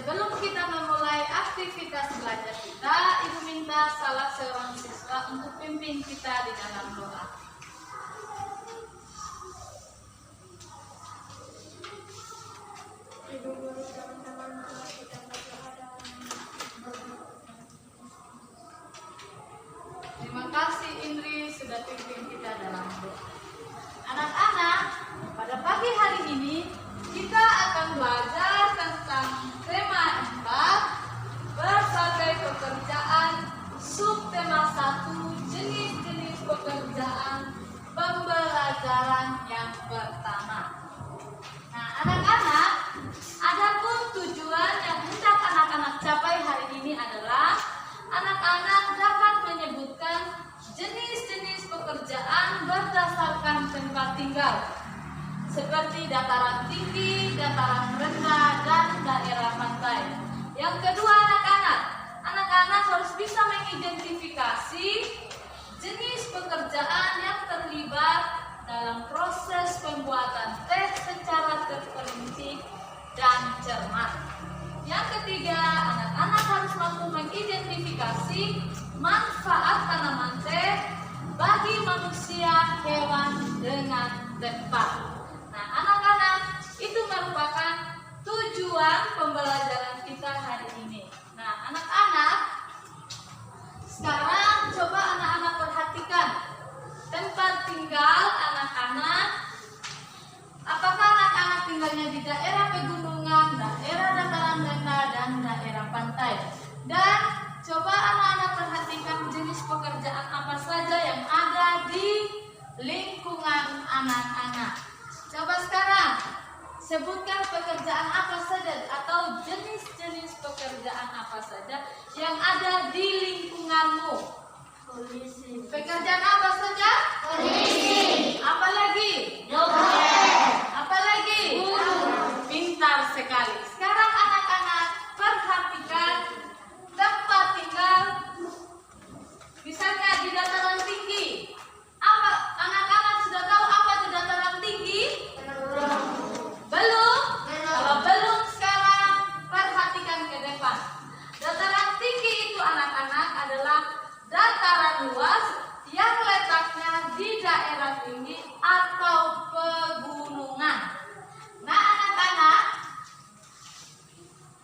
sebelum kita memulai aktivitas belajar kita, Ibu minta salah seorang siswa untuk pimpin kita di dalam doa. Ibu guru, teman-teman, kita berdoa dalam Terima kasih Indri sudah pimpin kita dalam doa. Anak-anak, pada pagi hari ini kita akan belajar tentang tema 4, berbagai pekerjaan, subtema 1, jenis-jenis pekerjaan, pembelajaran yang pertama. Nah, anak-anak, adapun tujuan yang hendak anak-anak capai hari ini adalah anak-anak dapat menyebutkan jenis-jenis pekerjaan berdasarkan tempat tinggal, seperti dataran tinggi, dataran rendah, dan daerah pantai. Yang kedua, anak-anak harus bisa mengidentifikasi jenis pekerjaan yang terlibat dalam proses pembuatan teh secara terperinci dan cermat. Yang ketiga, anak-anak harus mampu mengidentifikasi manfaat tanaman teh bagi manusia, hewan, dengan tepat. Nah, anak-anak, itu merupakan tujuan pembelajaran kita hari ini. Nah, anak-anak, sekarang coba anak-anak perhatikan tempat tinggal anak-anak. Apakah anak-anak tinggalnya di daerah pegunungan, daerah dataran rendah, dan daerah pantai? Dan coba anak-anak perhatikan jenis pekerjaan apa saja yang ada di lingkungan anak-anak. Coba sekarang sebutkan pekerjaan apa saja atau jenis-jenis pekerjaan apa saja yang ada di lingkunganmu. polisi, Pekerjaan apa saja? polisi, Apa lagi? dokter, Apa lagi? guru. Pintar sekali. Sekarang anak-anak perhatikan tempat tinggal. Misalnya di dataran tinggi. Apa anak-anak sudah tahu apa itu dataran tinggi? Belum? Kalau belum, sekarang perhatikan ke depan. Dataran tinggi itu anak-anak adalah dataran luas yang letaknya di daerah tinggi atau pegunungan. Nah, anak-anak,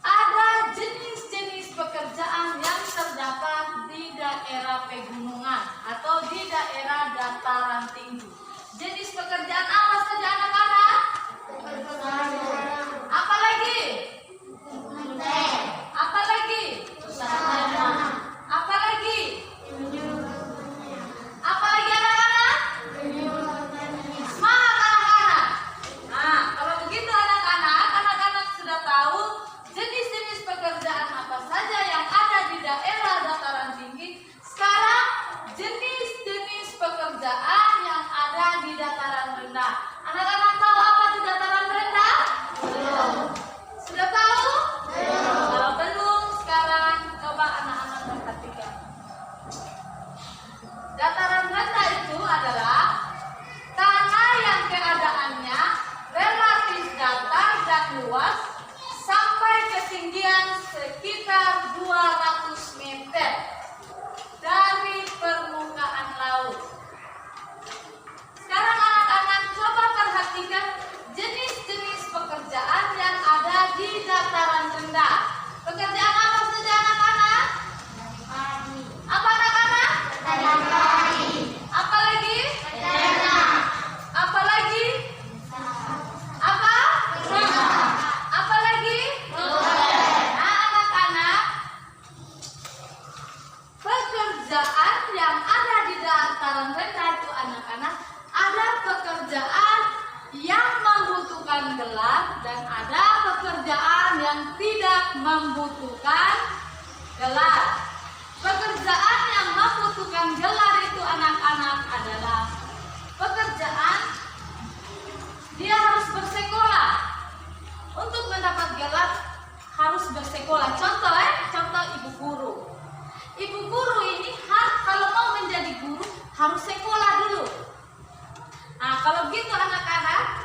ada jenis-jenis pekerjaan yang terdapat di daerah pegunungan atau di daerah dataran tinggi. Jenis pekerjaan apa saja anak-anak? Apa lagi? Apa lagi? Apa lagi? Apa lagi anak-anak? Semangat anak-anak. Nah, kalau begitu anak-anak sudah tahu jenis-jenis pekerjaan apa saja yang ada di daerah dataran tinggi. Sekarang jenis-jenis pekerjaan yang ada di dataran rendah. Anak-anak tahu apa itu dataran rendah? Belum. Sudah tahu? Belum. Kalau belum, sekarang coba anak-anak perhatikan. Dataran rendah itu adalah tanah yang keadaannya relatif datar dan luas sampai ketinggian sekitar 200 meter dari permukaan laut. Sekarang anak-anak coba perhatikan jenis-jenis pekerjaan yang ada di dataran rendah. Pekerjaan apa saja anak-anak? Apa anak-anak? Apa lagi? Apa lagi? Apa? Apa lagi? Nah, anak-anak, pekerjaan yang ada di dataran rendah itu anak-anak, ada pekerjaan yang membutuhkan gelar dan ada pekerjaan yang tidak membutuhkan gelar. Pekerjaan yang membutuhkan gelar itu anak-anak adalah pekerjaan dia harus bersekolah. Untuk mendapat gelar harus bersekolah. Contoh ibu guru. Ibu guru ini kalau mau menjadi guru harus sekolah dulu. Nah, kalau begitu anak-anak,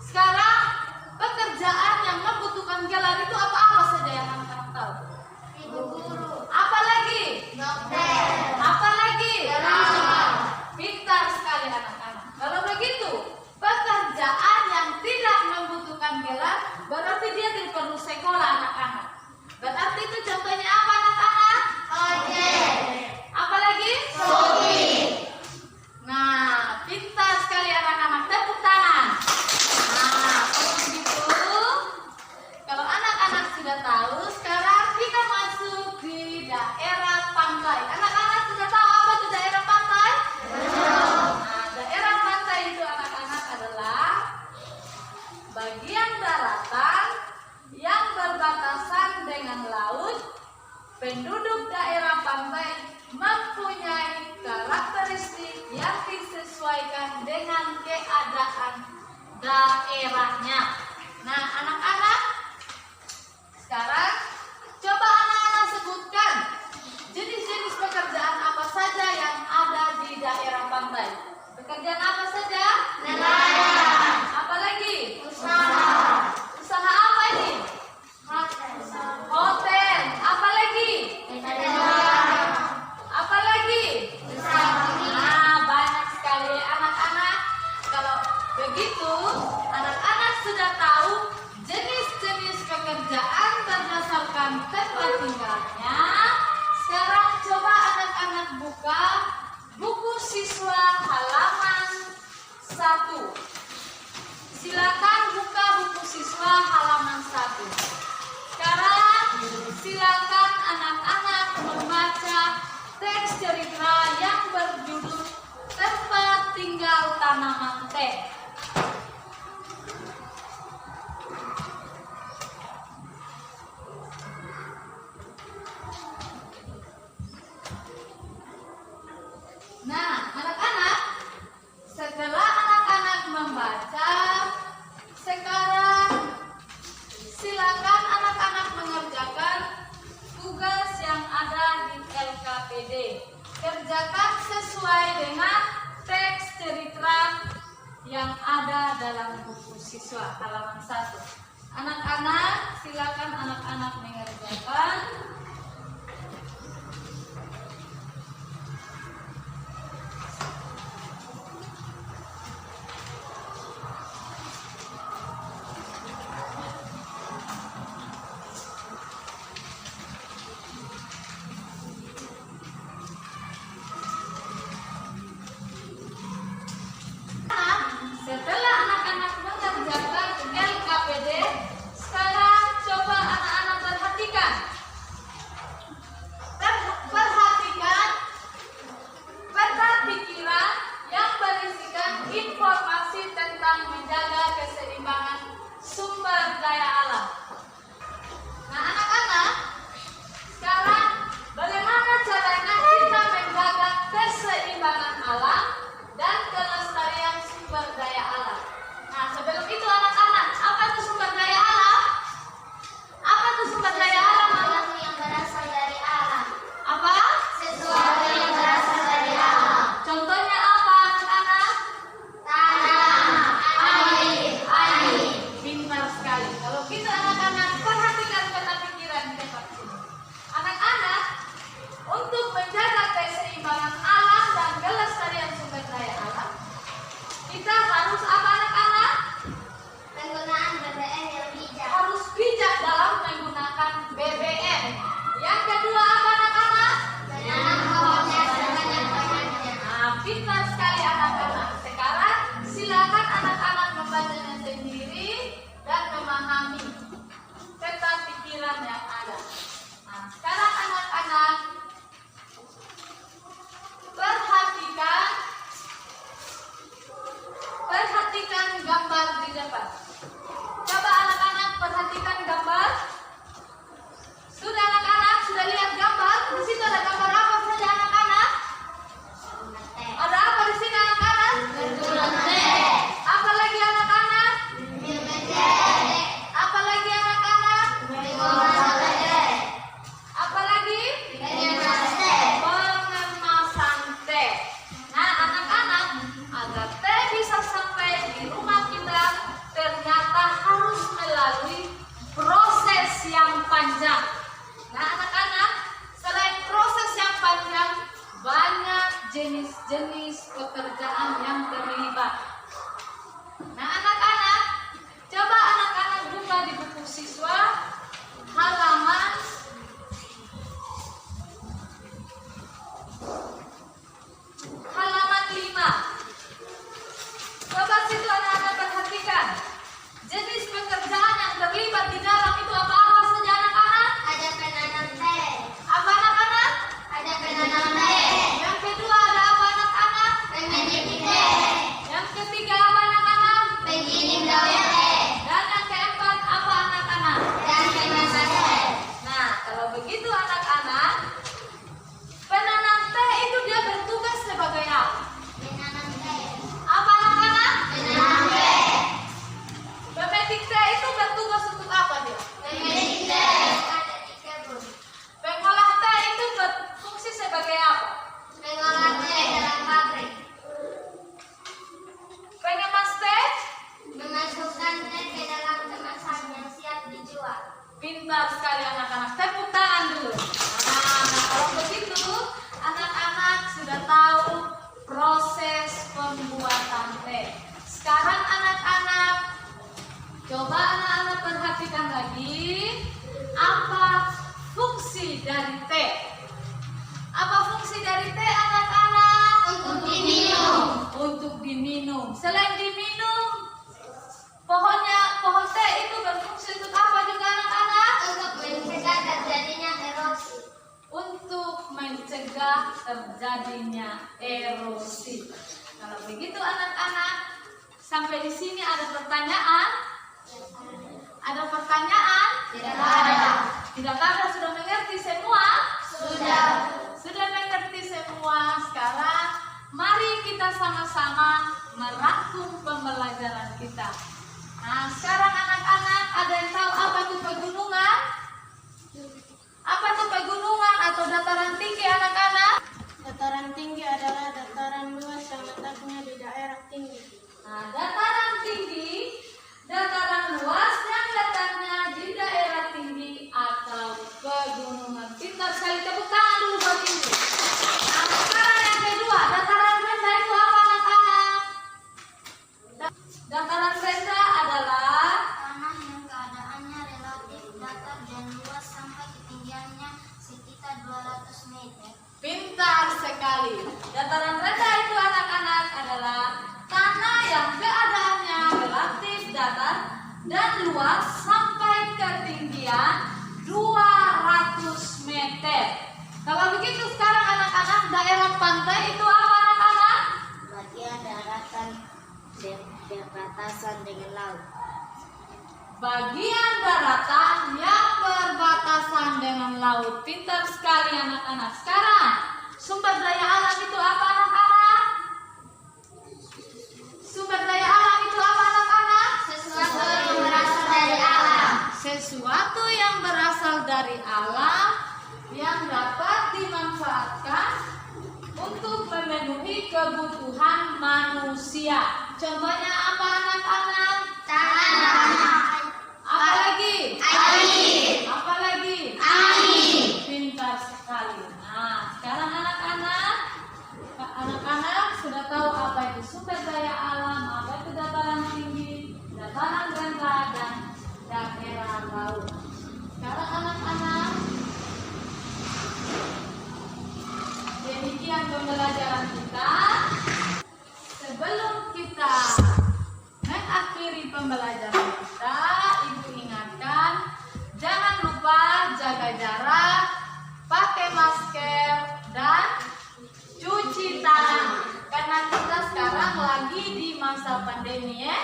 sekarang pekerjaan yang membutuhkan gelar itu apa saja yang ibu guru, Apa lagi? dokter, Apa lagi? perawat, Pintar sekali anak-anak. Kalau begitu, pekerjaan yang tidak membutuhkan gelar berarti dia tidak perlu sekolah anak-anak. Berarti itu contohnya apa anak-anak? ojek, Apa lagi? sopir, Nah, pintar sekali anak-anak. Tepuk tangan. Nah, kalau begitu, kalau anak-anak sudah tahu, sekarang kita masuk di daerah pantai. Anak-anak sudah tahu apa itu daerah pantai? Nah, daerah pantai itu anak-anak adalah bagian daratan yang berbatasan dengan laut. Penduduk daerah pantai mempunyai karakteristik yang disesuaikan dengan keadaan daerahnya. Nah, anak-anak, sekarang coba anak-anak sebutkan jenis-jenis pekerjaan apa saja yang ada di daerah pantai. Pekerjaan apa saja? nelayan, Apa lagi? usaha, Usaha apa ini? Hotel. Apa lagi? pedagang, Apa lagi? usaha kuliner, Nah, banyak sekali anak-anak. Kalau begitu, anak-anak sudah tahu jenis-jenis pekerjaan berdasarkan tempat tinggalnya. Sekarang coba anak-anak buka buku siswa halaman 1. Silakan buka buku siswa halaman 1. Sekarang silakan anak-anak membaca teks cerita yang berjudul Tempat Tinggal Tanaman Teh. Nah, anak-anak, setelah anak-anak membaca, sekarang silakan anak-anak mengerjakan tugas yang ada di LKPD. Kerjakan sesuai dengan teks cerita yang ada dalam buku siswa halaman 1. Anak-anak, silakan anak-anak mengerjakan. Setelah anak-anak mengerjakan LKPD, sekarang coba anak-anak perhatikan. Perhatikan peta pikiran yang berisikan informasi tentang menjaga keseimbangan sumber daya alam. Nah, anak-anak, sekarang bagaimana caranya kita menjaga keseimbangan alam dan kelestarian sumber daya alam? Nah, sebelum itu anak-anak, apa itu sumber daya alam? Apa itu sumber daya alam? sesuatu yang berasal dari alam, Apa? sesuatu yang berasal dari alam, Contohnya apa anak-anak? tanah, air, angin, Pintar sekali. Kalau kita anak-anak perhatikan peta pikiran di tempat sini. Anak-anak, untuk menjaga keseimbangan alam dan kelestarian sumber daya alam, kita harus apa anak-anak? penggunaan BBM yang bijak, Harus bijak dalam menggunakan BBM. Yang kedua apa anak-anak? menanam pohonnya sebanyak-banyaknya, Nah, pintar sekali anak-anak. Sekarang silakan anak-anak membacanya sendiri dan memahami peta pikiran yang ada. Nah, sekarang anak-anak perhatikan gambar di depan. Coba anak-anak perhatikan gambar. Sudah anak-anak sudah lihat gambar? Di situ ada gambar apa saja anak-anak? teh, Ada apa di sini anak-anak? bergulung teh, Apa lagi anak-anak? minum teh, Apa lagi anak-anak? mengolah teh, Apa lagi? mengemas teh, Pengemasan teh. Nah, anak-anak, agar teh bisa sampai di rumah kita, ternyata harus melalui proses yang panjang. Nah, anak-anak, sepanjang banyak jenis-jenis pekerjaan yang terlibat. Nah, anak-anak, coba anak-anak buka di buku siswa halaman 5. Coba situ anak-anak perhatikan. Jenis pekerjaan yang terlibat di dalam itu apa saja anak-anak? Ada penanam teh. Apa anak-anak? Ada penanam teh. Yang kedua ada apa anak-anak? Pengenik teh. Yang ketiga apa anak-anak? Penggiling daun teh. Dan yang keempat apa anak-anak? Dan penanam teh. Nah, kalau begitu anak-anak, penanam teh itu dia bertugas sebagai apa? Penanam teh. Apa anak-anak? Penanam teh. Pemetik teh itu bertugas untuk apa dia? Pengenik teh. Ada di kebun. Pengolah teh itu berfungsi sebagai apa? Pengolah teh dalam pabrik. Pengemas teh? Memasukkan teh ke dalam kemasan yang siap dijual. Pintar sekali anak-anak. Tepuk tangan dulu. Nah, kalau begitu anak-anak sudah tahu proses pembuatan teh. Sekarang anak-anak, coba anak-anak perhatikan lagi apa fungsi dari teh. Apa fungsi dari teh anak-anak? Untuk diminum. Untuk diminum. Selain diminum, pohon teh itu berfungsi untuk apa juga anak-anak? Untuk mencegah terjadinya erosi. Untuk mencegah terjadinya erosi. Kalau begitu anak-anak, sampai di sini ada pertanyaan? Ada pertanyaan? Tidak ada. Tidak ada, sudah mengerti semua? Sudah. Sudah mengerti semua. Sekarang mari kita sama-sama merangkum pembelajaran kita. Nah, sekarang anak-anak ada yang tahu apa itu pegunungan? Apa itu pegunungan atau dataran tinggi anak-anak? Dataran tinggi adalah dataran luas yang letaknya di daerah tinggi. Nah, dataran tinggi, dataran luas yang letaknya di daerah tinggi atau pegunungan. Pintar sekali, tepuk tangan dulu buat ini. Nah, sekarang yang kedua, dataran rendah itu apa anak-anak? Dataran rendah adalah Tanah yang keadaannya relatif datar dan luas sampai ketinggiannya sekitar 200 meter. pintar sekali. Dataran rendah itu anak-anak adalah tanah yang keadaannya relatif datar dan luas sampai ketinggian 200 meter. Kalau begitu sekarang anak-anak, daerah pantai itu apa anak-anak? Bagian daratan berbatasan dengan laut. Bagian daratan yang berbatasan dengan laut. Pintar sekali anak-anak. Sekarang, sumber daya alam itu apa anak-anak? Sumber daya alam itu apa anak-anak? Sesuatu yang berasal dari alam. Sesuatu yang berasal dari alam yang dapat dimanfaatkan untuk memenuhi kebutuhan manusia. Contohnya apa anak-anak? Tanah. Apalagi? Air. Apalagi? Angin. Pintar sekali. Nah, sekarang anak-anak sudah tahu apa itu sumber daya alam, apa itu dataran tinggi, dataran rendah, dan daerah laut. Sekarang anak-anak, demikian pembelajaran kita. Sebelum kita mengakhiri pembelajaran kita, Ibu ingatkan, jangan lupa jaga jarak, pakai masker, dan cuci tangan. Karena kita sekarang lagi di masa pandemi ya.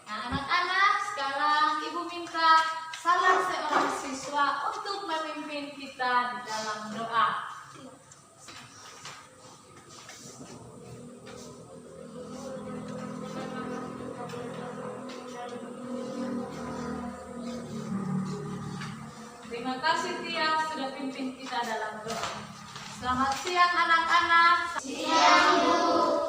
Nah, anak-anak, sekarang Ibu minta salah seorang siswa untuk memimpin kita di dalam doa. Terima kasih Tia sudah pimpin kita dalam doa. Selamat siang anak-anak. Siang, Bu.